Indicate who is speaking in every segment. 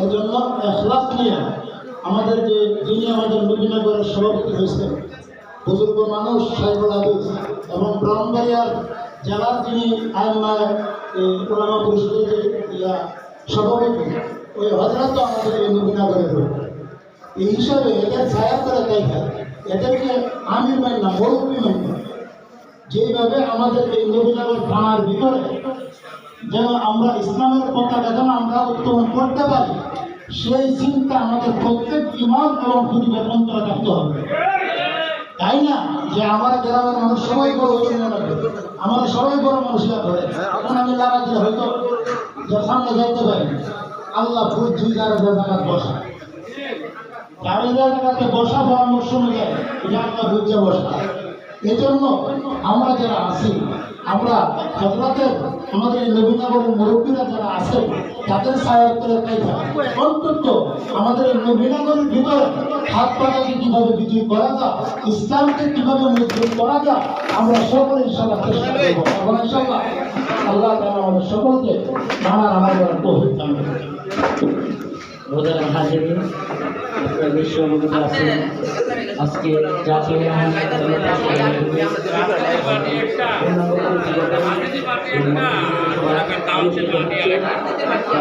Speaker 1: এই জন্য এখলাস নিয়ে আমাদের যিনি আমাদের নবীনগরের সভাপতি হয়েছেন বুজুর্গ মানুষ সাইবুল হাদিস এবং ব্রাহ্মণবাড়িয়ার জেলার যিনি ওলামা পরিষদের সভাপতি ওই হজরত আমাদের এই নবীনগরের এই হিসাবে এদের ছায়া করে দেখা এদেরকে আমির মানি না মৌলবী মানি না। যেভাবে আমাদের এই নবীনগর থানার ভিতরে যেন আমরা ইসলামের পতাকা যেন আমরা উত্তোলন করতে পারি সেই চিন্তা আমাদের প্রত্যেক ইমাম এবং খুঁটিদের অন্তরে রাখতে হবে, তাই না? যে আমার গ্রামের মানুষ সবাই বড় আমরা সবাই বড় মানুষরা করে এখন আমি লাগা দিলে হয়তো যে সামনে যাইতে পারি আল্লাহ ফুল 2000 টাকা বসা 4000 টাকাতে বসা পরামর্শ অনুযায়ী এটা আল্লাহ বুঝে বসা। এজন্য আমরা যারা আছি আমরা হযরতের আমাদের এই নবীনগরের মুরব্বীরা যারা আছে তাদের সাহায্যের কাছে অন্তত আমাদের এই নবীনগরের ভিতরে হাত পাতাকে কীভাবে বিজয়ী করা যায়, ইসলামকে কীভাবে মজবুত করা যায় আমরা সকলে ইনশাআল্লাহ চেষ্টা করব। এবং ইনশাআল্লাহ আল্লাহ তাআলা আমাদের সকলকে মানার আমাদের তৌফিক দান করুন।
Speaker 2: ওদের হাজিরিন বিশ্ববিদ্যালয় আছে আজকে জাতীয়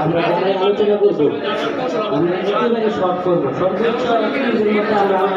Speaker 2: আমরা আলোচনা করবো, আমরা শর্ট করবো সর্বোচ্চ আমরা